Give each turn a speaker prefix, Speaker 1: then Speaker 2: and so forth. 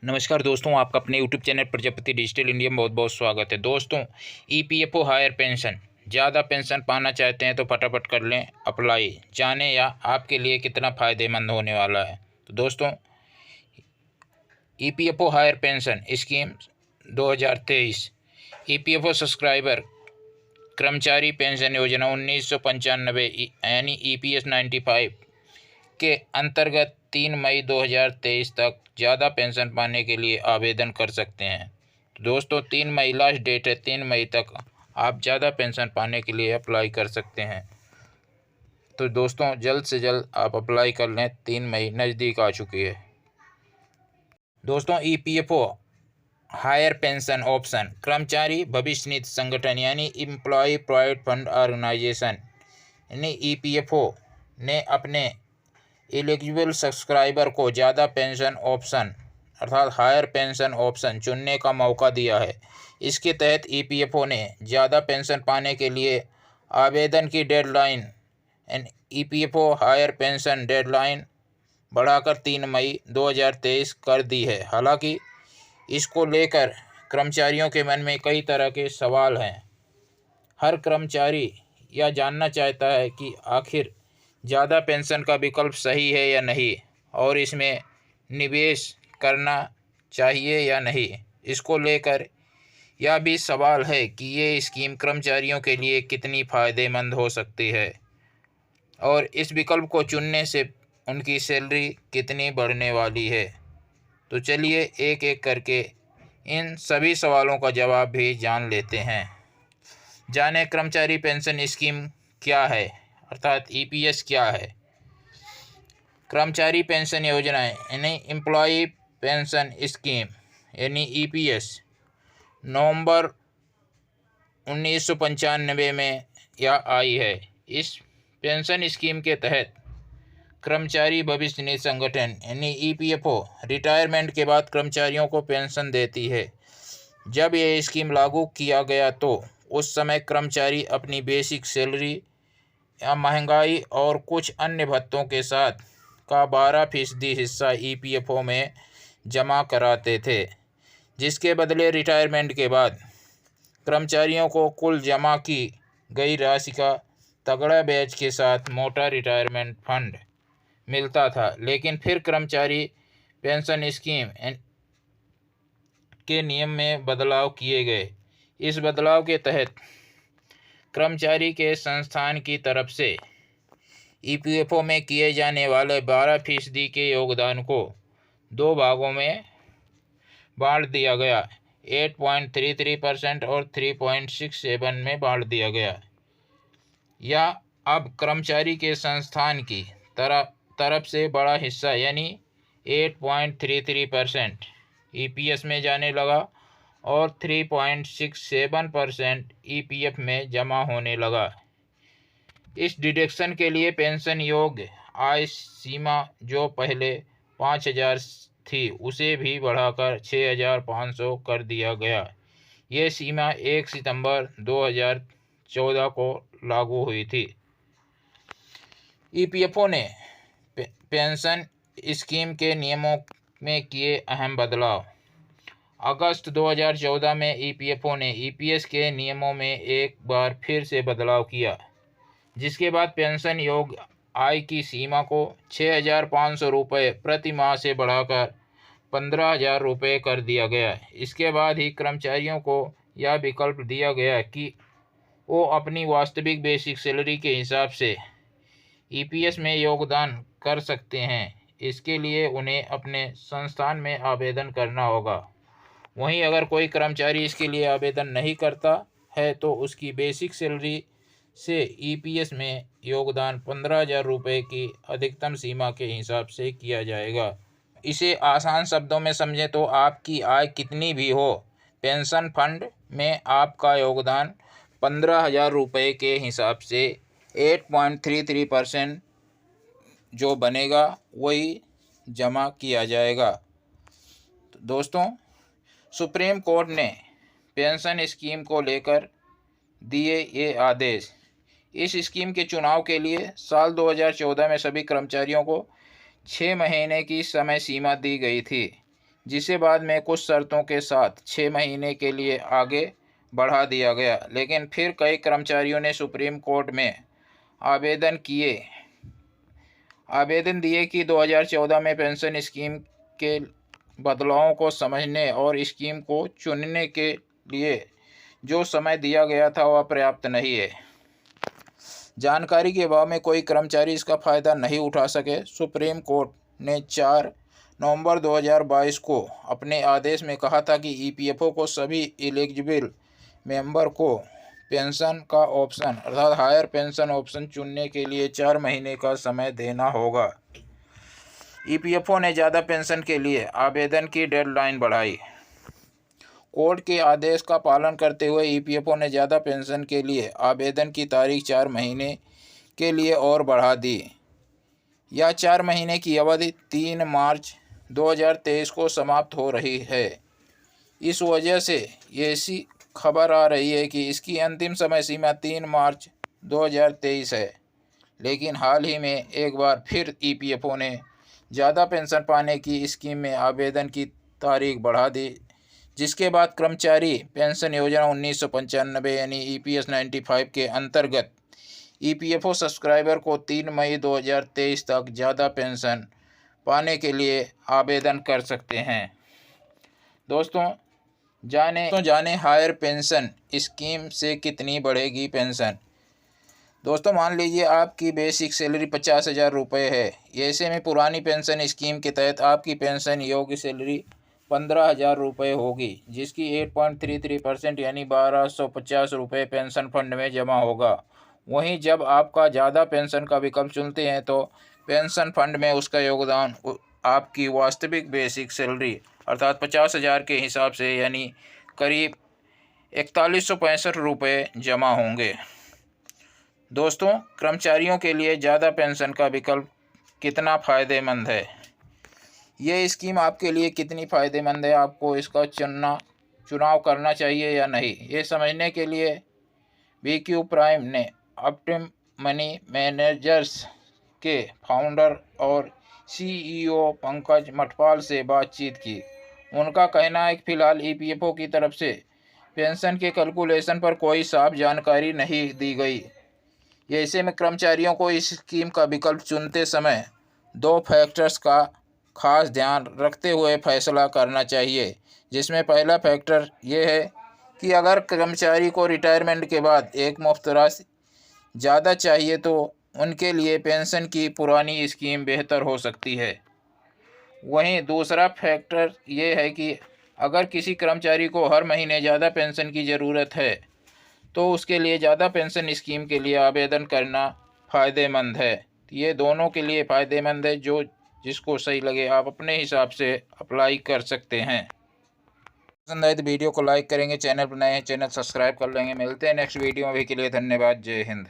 Speaker 1: नमस्कार दोस्तों, आपका अपने YouTube channel Prajapati digital India में बहुत बहुत स्वागत है। दोस्तों, ईपीएफओ हायर पेंशन, ज़्यादा पेंशन पाना चाहते हैं तो फटाफट कर लें अप्लाई। जाने या आपके लिए कितना फ़ायदेमंद होने वाला है। तो दोस्तों, EPFO higher pension scheme 2023 EPFO subscriber कर्मचारी पेंशन योजना 1995 यानी ईपीएस 95 के अंतर्गत 3 मई 2023 तक ज़्यादा पेंशन पाने के लिए आवेदन कर सकते हैं। तो दोस्तों, 3 मई लास्ट डेट है। 3 मई तक आप ज़्यादा पेंशन पाने के लिए अप्लाई कर सकते हैं। तो दोस्तों, जल्द से जल्द आप अप्लाई कर लें, 3 मई नज़दीक आ चुकी है। दोस्तों, ईपीएफओ हायर पेंशन ऑप्शन कर्मचारी भविष्य निधि संगठन यानी एम्प्लॉय प्रोविडेंट फंड ऑर्गेनाइजेशन यानी ईपीएफओ ने अपने एलिजिबल सब्सक्राइबर को ज़्यादा पेंशन ऑप्शन अर्थात हायर पेंशन ऑप्शन चुनने का मौका दिया है। इसके तहत ईपीएफओ ने ज़्यादा पेंशन पाने के लिए आवेदन की deadline EPFO higher pension deadline बढ़ाकर 3 मई 2023 कर दी है। हालांकि इसको लेकर कर्मचारियों के मन में कई तरह के सवाल हैं। हर कर्मचारी यह जानना चाहता है कि आखिर ज़्यादा पेंशन का विकल्प सही है या नहीं, और इसमें निवेश करना चाहिए या नहीं। इसको लेकर यह भी सवाल है कि ये स्कीम कर्मचारियों के लिए कितनी फ़ायदेमंद हो सकती है और इस विकल्प को चुनने से उनकी सैलरी कितनी बढ़ने वाली है। तो चलिए एक एक करके इन सभी सवालों का जवाब भी जान लेते हैं। जाने कर्मचारी पेंशन स्कीम क्या है अर्थात ईपीएस क्या है। कर्मचारी पेंशन योजना यानी एम्प्लॉय पेंशन स्कीम यानी ईपीएस नवंबर 1995 में यह आई है। इस पेंशन स्कीम के तहत कर्मचारी भविष्य निधि संगठन यानी ईपीएफओ रिटायरमेंट के बाद कर्मचारियों को पेंशन देती है। जब यह स्कीम लागू किया गया तो उस समय कर्मचारी अपनी बेसिक सैलरी या महंगाई और कुछ अन्य भत्तों के साथ का 12% हिस्सा ईपीएफओ में जमा कराते थे, जिसके बदले रिटायरमेंट के बाद कर्मचारियों को कुल जमा की गई राशि का तगड़ा ब्याज के साथ मोटा रिटायरमेंट फंड मिलता था। लेकिन फिर कर्मचारी पेंशन स्कीम के नियम में बदलाव किए गए। इस बदलाव के तहत कर्मचारी के संस्थान की तरफ से ईपीएफओ में किए जाने वाले 12% के योगदान को 2 भागों में बांट दिया गया। 8.33% और 3.67 में बांट दिया गया। या अब कर्मचारी के संस्थान की तरफ से बड़ा हिस्सा यानी 8.33% ईपीएस में जाने लगा और 3.67% ईपीएफ में जमा होने लगा। इस डिडक्शन के लिए पेंशन योग्य आय सीमा जो पहले 5,000 थी उसे भी बढ़ाकर 6,500 कर दिया गया। ये सीमा 1 सितंबर 2014 को लागू हुई थी। ईपीएफओ ने पेंशन स्कीम के नियमों में किए अहम बदलाव। अगस्त 2014 में ईपीएफओ ने ईपीएस के नियमों में एक बार फिर से बदलाव किया, जिसके बाद पेंशन योग्य आय की सीमा को 6,500 रुपये प्रति माह से बढ़ाकर 15,000 रुपये कर दिया गया। इसके बाद ही कर्मचारियों को यह विकल्प दिया गया कि वो अपनी वास्तविक बेसिक सैलरी के हिसाब से ईपीएस में योगदान कर सकते हैं। इसके लिए उन्हें अपने संस्थान में आवेदन करना होगा। वहीं अगर कोई कर्मचारी इसके लिए आवेदन नहीं करता है तो उसकी बेसिक सैलरी से ईपीएस में योगदान 15,000 रुपये की अधिकतम सीमा के हिसाब से किया जाएगा। इसे आसान शब्दों में समझें तो आपकी आय कितनी भी हो, पेंशन फंड में आपका योगदान 15,000 रुपये के हिसाब से 8.33% जो बनेगा वही जमा किया जाएगा। तो दोस्तों, सुप्रीम कोर्ट ने पेंशन स्कीम को लेकर दिए ये आदेश। इस स्कीम के चुनाव के लिए साल 2014 में सभी कर्मचारियों को 6 महीने की समय सीमा दी गई थी, जिसे बाद में कुछ शर्तों के साथ 6 महीने के लिए आगे बढ़ा दिया गया। लेकिन फिर कई कर्मचारियों ने सुप्रीम कोर्ट में आवेदन दिए कि 2014 में पेंशन स्कीम के बदलावों को समझने और स्कीम को चुनने के लिए जो समय दिया गया था वह पर्याप्त नहीं है। जानकारी के अभाव में कोई कर्मचारी इसका फ़ायदा नहीं उठा सके। सुप्रीम कोर्ट ने 4 नवंबर 2022 को अपने आदेश में कहा था कि ईपीएफओ को सभी एलिजिबल मेंबर को पेंशन का ऑप्शन अर्थात हायर पेंशन ऑप्शन चुनने के लिए 4 महीने का समय देना होगा। ईपीएफओ ने ज़्यादा पेंशन के लिए आवेदन की डेडलाइन बढ़ाई। कोर्ट के आदेश का पालन करते हुए ईपीएफओ ने ज़्यादा पेंशन के लिए आवेदन की तारीख 4 महीने के लिए और बढ़ा दी। यह 4 महीने की अवधि 3 मार्च 2023 को समाप्त हो रही है। इस वजह से ऐसी खबर आ रही है कि इसकी अंतिम समय सीमा 3 मार्च 2023 है। लेकिन हाल ही में एक बार फिर ईपीएफओ ने ज़्यादा पेंशन पाने की स्कीम में आवेदन की तारीख बढ़ा दी, जिसके बाद कर्मचारी पेंशन योजना 1995 यानी EPS 95 के अंतर्गत ईपीएफओ सब्सक्राइबर को 3 मई 2023 तक ज़्यादा पेंशन पाने के लिए आवेदन कर सकते हैं। दोस्तों जाने हायर पेंशन स्कीम से कितनी बढ़ेगी पेंशन। दोस्तों मान लीजिए आपकी बेसिक सैलरी 50,000 रुपये है। ऐसे में पुरानी पेंशन स्कीम के तहत आपकी पेंशन योग्य सैलरी 15,000 रुपये होगी, जिसकी 8.33% यानी 1,250 रुपये पेंशन फंड में जमा होगा। वहीं जब आपका ज़्यादा पेंशन का विकल्प चुनते हैं तो पेंशन फंड में उसका योगदान आपकी वास्तविक बेसिक सैलरी अर्थात 50,000 के हिसाब से यानी करीब 4165 रुपये जमा होंगे। दोस्तों कर्मचारियों के लिए ज़्यादा पेंशन का विकल्प कितना फ़ायदेमंद है, ये स्कीम आपके लिए कितनी फ़ायदेमंद है, आपको इसका चुनाव करना चाहिए या नहीं, ये समझने के लिए BQ प्राइम ने ऑप्टिम मनी मैनेजर्स के फाउंडर और CEO पंकज मठपाल से बातचीत की। उनका कहना है कि फ़िलहाल ईपीएफओ की तरफ से पेंशन के कैलकुलेशन पर कोई साफ जानकारी नहीं दी गई। ऐसे में कर्मचारियों को इस स्कीम का विकल्प चुनते समय 2 फैक्टर्स का खास ध्यान रखते हुए फैसला करना चाहिए, जिसमें पहला फैक्टर ये है कि अगर कर्मचारी को रिटायरमेंट के बाद एक मुफ्त राशि ज़्यादा चाहिए तो उनके लिए पेंशन की पुरानी स्कीम बेहतर हो सकती है। वहीं दूसरा फैक्टर ये है कि अगर किसी कर्मचारी को हर महीने ज़्यादा पेंशन की ज़रूरत है तो उसके लिए ज़्यादा पेंशन स्कीम के लिए आवेदन करना फ़ायदेमंद है। ये दोनों के लिए फ़ायदेमंद है, जो जिसको सही लगे आप अपने हिसाब से अप्लाई कर सकते हैं। पसंद आए तो वीडियो को लाइक करेंगे, चैनल पर नए हैं चैनल सब्सक्राइब कर लेंगे। मिलते हैं नेक्स्ट वीडियो में, अभी के लिए धन्यवाद। जय हिंद।